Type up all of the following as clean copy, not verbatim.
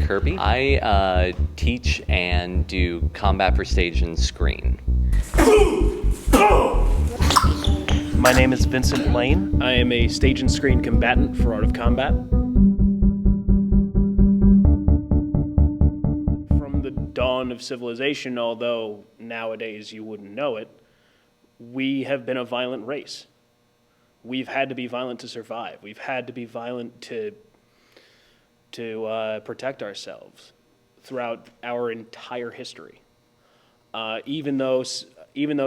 Kirby. I teach and do combat for stage and screen. My name is Vincent Lane. I am a stage and screen combatant for Art of Combat. From the dawn of civilization, although nowadays you wouldn't know it, we have been a violent race. We've had to be violent to survive. We've had to be violent to protect ourselves throughout our entire history. Even though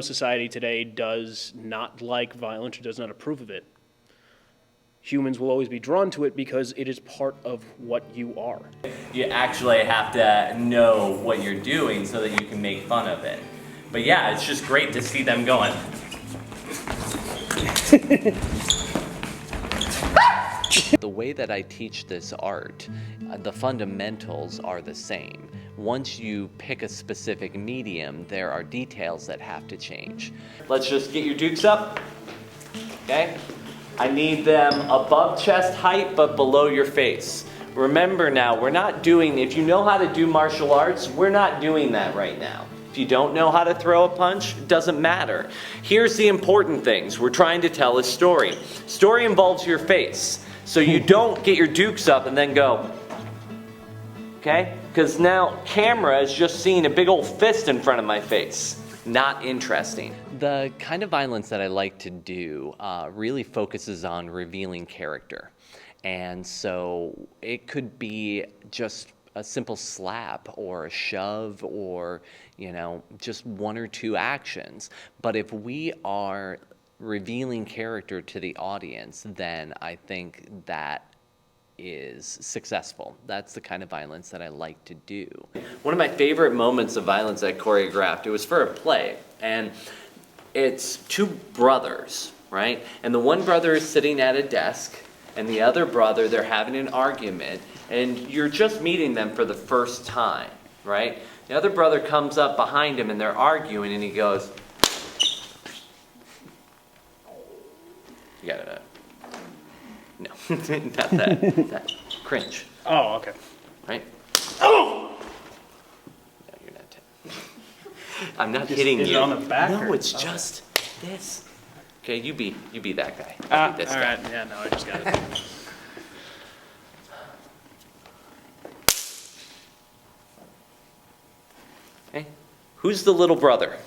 society today does not like violence or does not approve of it, humans will always be drawn to it because it is part of what you are. You actually have to know what you're doing so that you can make fun of it. But yeah, it's just great to see them going. The way that I teach this art, the fundamentals are the same. Once you pick a specific medium, there are details that have to change. Let's just get your dukes up, okay? I need them above chest height, but below your face. Remember now, we're not doing, if you know how to do martial arts, we're not doing that right now. If you don't know how to throw a punch, it doesn't matter. Here's the important things. We're trying to tell a story. Story involves your face. So you don't get your dukes up and then go, okay? Because now camera is just seeing a big old fist in front of my face. Not interesting. The kind of violence that I like to do really focuses on revealing character. And so it could be just a simple slap or a shove or, you know, just one or two actions. But if we are revealing character to the audience, then I think that is successful. That's the kind of violence that I like to do. One of my favorite moments of violence I choreographed, it was for a play, and it's two brothers, right? And the one brother is sitting at a desk, and the other brother, they're having an argument, and you're just meeting them for the first time, right? The other brother comes up behind him, and they're arguing, and he goes, you gotta, no, not that, that, cringe. Oh, okay. Right? Oh! No, you're not. I'm not hitting you. On the back? No, or? it's just this. Okay, you be that guy. I'll be this all guy. right. Yeah, no, I just got it. Okay, who's the little brother?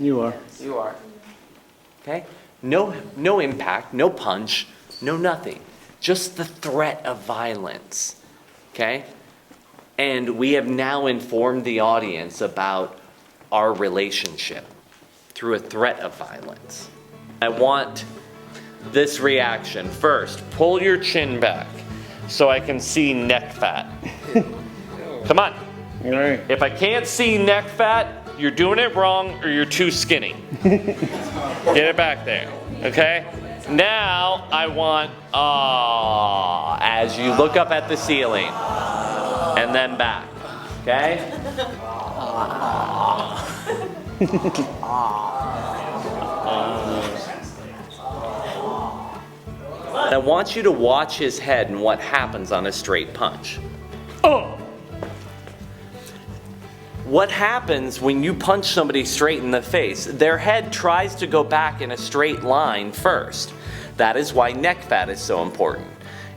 You are. You are. Okay, no impact, no punch, no nothing. Just the threat of violence. Okay, and we have now informed the audience about our relationship through a threat of violence. I want this reaction. First, pull your chin back so I can see neck fat. Come on. All right. If I can't see neck fat, you're doing it wrong or you're too skinny. Get it back there, okay? Now I want, as you look up at the ceiling and then back, okay? I want you to watch his head and what happens on a straight punch. Oh! What happens when you punch somebody straight in the face? Their head tries to go back in a straight line first. That is why neck fat is so important.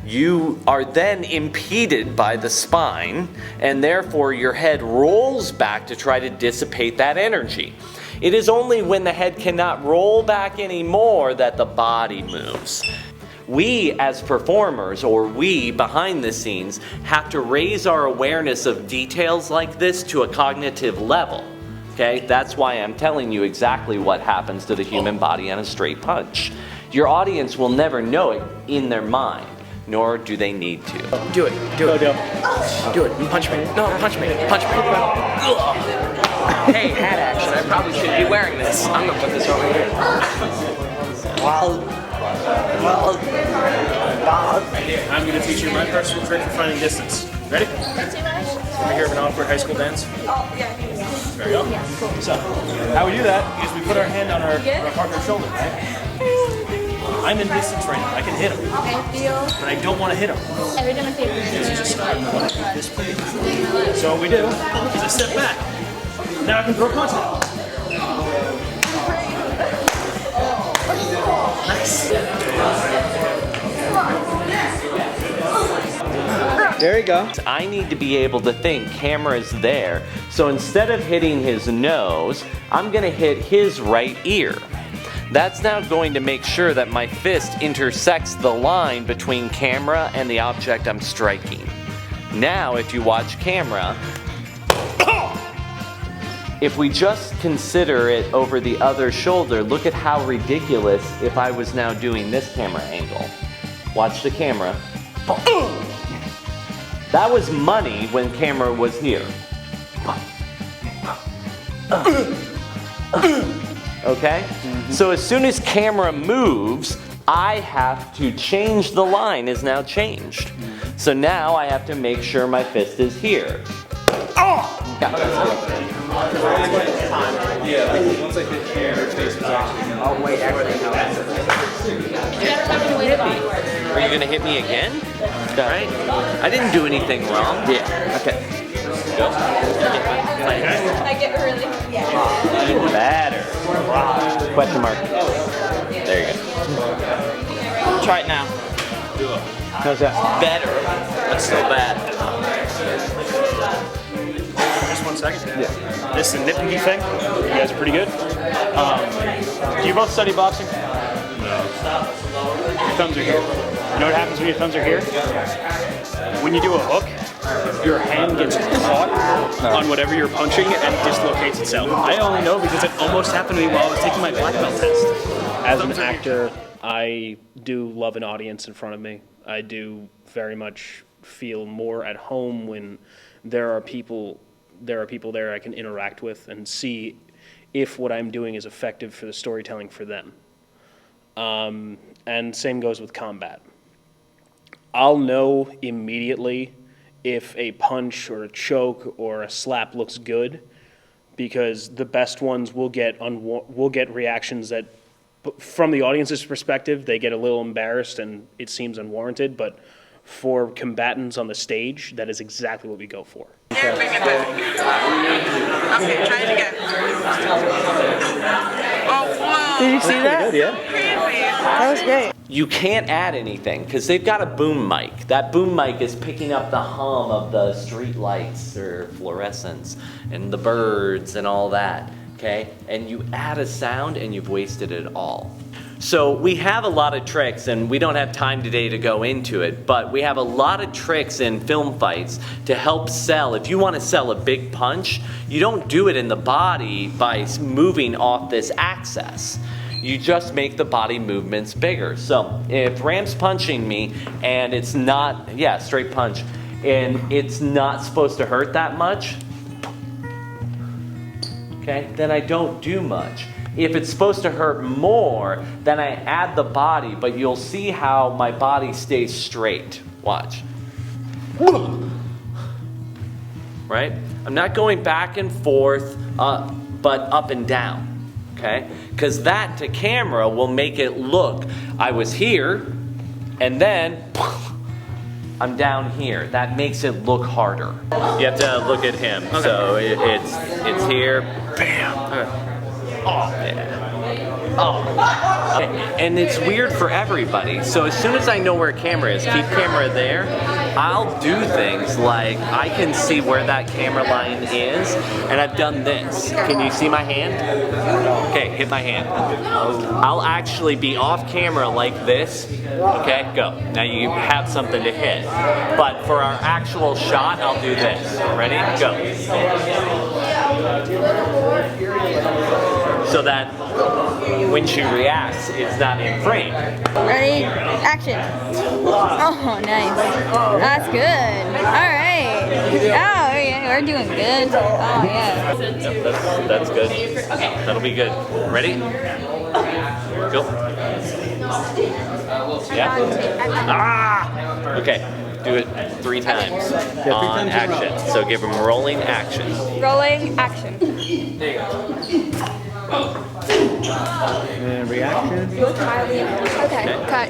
You are then impeded by the spine, and therefore your head rolls back to try to dissipate that energy. It is only when the head cannot roll back anymore that the body moves. We as performers, or we behind the scenes, have to raise our awareness of details like this to a cognitive level. Okay, that's why I'm telling you exactly what happens to the human body on a straight punch. Your audience will never know it in their mind, nor do they need to. Do it, do it. Do it, punch me. No, punch me, punch me. Hey, hat action, I probably should be wearing this. I'm gonna put this over here. I'm going to teach you my personal trick for finding distance. Ready? Ever hear of an awkward high school dance? Oh, yeah. There we go. Yeah, cool. So, how we do that is we put our hand on our partner's shoulder, right? I'm in distance right now. I can hit him. Okay, deal. But I don't want to hit him. Every time I take This big. So what we do is I step back. Now I can throw a punch now. Nice. There you go. I need to be able to think camera's there. So instead of hitting his nose, I'm gonna hit his right ear. That's now going to make sure that my fist intersects the line between camera and the object I'm striking. Now, if you watch camera, if we just consider it over the other shoulder, look at how ridiculous if I was now doing this camera angle. Watch the camera. That was money when camera was here. Okay? So as soon as camera moves, I have to change the line is now changed. So now I have to make sure my fist is here. Yeah, Once I hit here, her face was actually. Oh wait, Are you gonna hit me again? Right? I didn't do anything wrong. Yeah. Okay. Go. I get really. Yeah. Better. Question mark. There you go. Try it now. How's that? Better. That's so bad. Just 1 second. Yeah. This is a nitpicky thing. You guys are pretty good. Do you both study boxing? No. Your thumbs are here. You know what happens when your thumbs are here? When you do a hook, your hand gets caught on whatever you're punching and dislocates itself. I only know because it almost happened to me while I was taking my black belt test. As an actor, I do love an audience in front of me. I do very much feel more at home when there are people there I can interact with and see if what I'm doing is effective for the storytelling for them. And same goes with combat. I'll know immediately if a punch or a choke or a slap looks good, because the best ones will get reactions that, from the audience's perspective, they get a little embarrassed and it seems unwarranted, but for combatants on the stage, that is exactly what we go for. Okay, try it again. Oh, wow. Did you see that? Crazy. That was great. You can't add anything because they've got a boom mic. That boom mic is picking up the hum of the street lights or fluorescence and the birds and all that, okay? And you add a sound and you've wasted it all. So we have a lot of tricks, and we don't have time today to go into it, but we have a lot of tricks in film fights to help sell. If you want to sell a big punch, you don't do it in the body by moving off this axis. You just make the body movements bigger. So if Ram's punching me and it's not, yeah, straight punch, and it's not supposed to hurt that much, okay, then I don't do much. If it's supposed to hurt more, then I add the body, but you'll see how my body stays straight. Watch. Right? I'm not going back and forth, but up and down. Okay? Because that to camera will make it look, I was here, and then I'm down here. That makes it look harder. You have to look at him. Okay. So it's here. Bam. Oh, yeah. Oh. Okay. And it's weird for everybody. So as soon as I know where camera is, keep camera there, I'll do things like I can see where that camera line is, and I've done this. Can you see my hand? Okay, hit my hand. I'll actually be off camera like this. Okay, go. Now you have something to hit. But for our actual shot, I'll do this. Ready? Go. So that when she reacts, it's not in frame. Ready? Action. Oh, nice. That's good. All right. Oh, yeah, we're doing good. Oh, yeah. Yep, that's good. That'll be good. Ready? Go. Yeah. Ah! Okay. Do it 3 times on action. So give them rolling action. Rolling action. There you go. And reaction. Okay, cut.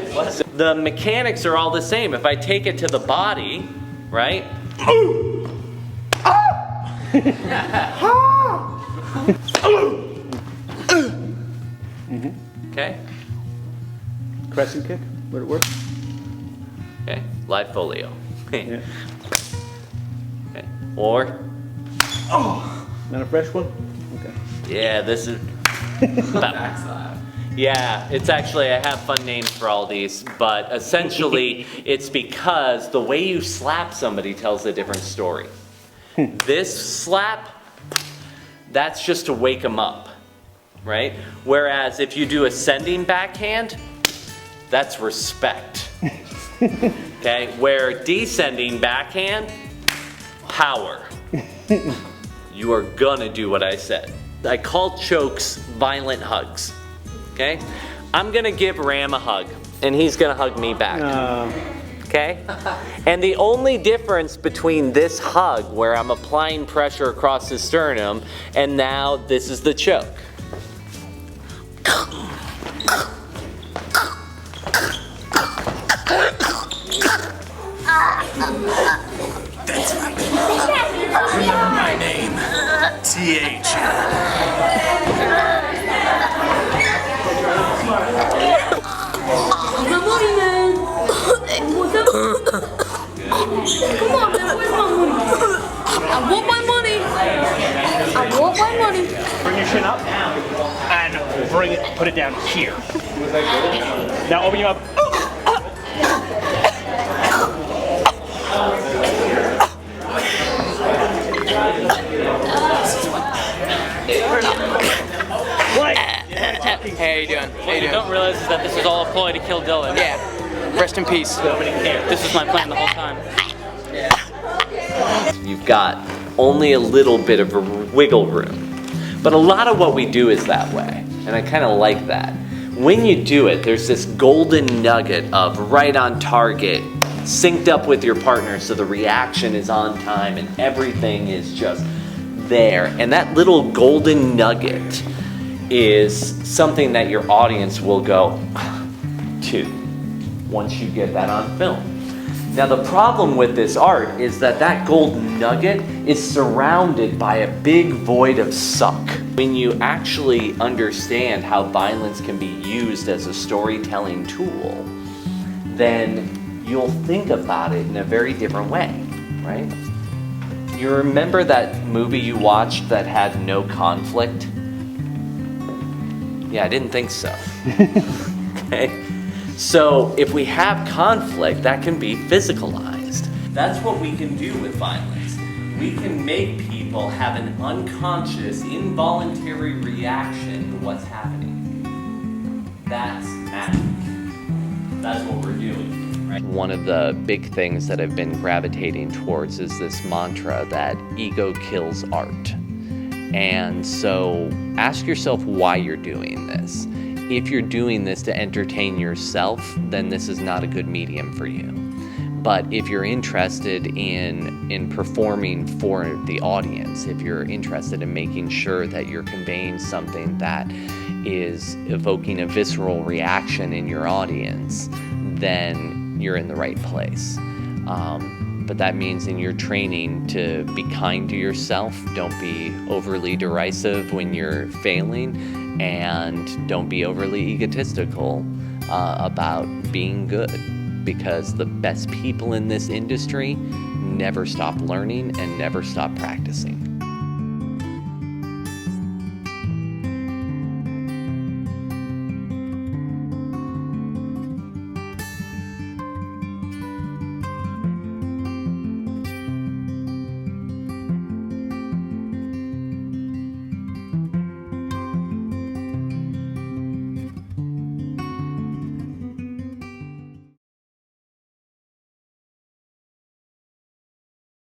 The mechanics are all the same. If I take it to the body, right? Okay. Crescent kick. Would it work? Okay. Live folio. Yeah. Okay. Or, Not a fresh one? Okay. yeah, this is. Yeah, it's actually, I have fun names for all these, but essentially it's because the way you slap somebody tells a different story. This slap, that's just to wake them up, right? Whereas if you do ascending backhand, that's respect. Okay, where descending backhand, power. You are gonna do what I said. I call chokes violent hugs. Okay? I'm gonna give Ram a hug, and he's gonna hug me back. Okay? And the only difference between this hug, where I'm applying pressure across the sternum, and now this is the choke. That's right. Remember my name. TH. My money, man. What's up? Come on, man. Where's my money? I want my money. I want my money. Bring your chin up and bring it, put it down here. Now open you up. Hey, how you doing? What you don't realize is that this is all a ploy to kill Dylan. Yeah. Rest in peace. This was my plan the whole time. You've got only a little bit of wiggle room. But a lot of what we do is that way, and I kind of like that. When you do it, there's this golden nugget of right on target, synced up with your partner so the reaction is on time and everything is just there. And that little golden nugget is something that your audience will go to once you get that on film. Now the problem with this art is that that golden nugget is surrounded by a big void of suck. When you actually understand how violence can be used as a storytelling tool, then you'll think about it in a very different way, right? You remember that movie you watched that had no conflict? Yeah, I didn't think so. Okay? So if we have conflict, that can be physicalized. That's what we can do with violence. We can make people have an unconscious, involuntary reaction to what's happening. That's acting. That's what we're doing. Right? One of the big things that I've been gravitating towards is this mantra that ego kills art. And so ask yourself why you're doing this. If you're doing this to entertain yourself, then this is not a good medium for you. But if you're interested in performing for the audience, if you're interested in making sure that you're conveying something that is evoking a visceral reaction in your audience, then you're in the right place. But that means in your training to be kind to yourself, don't be overly derisive when you're failing, and don't be overly egotistical about being good, because the best people in this industry never stop learning and never stop practicing.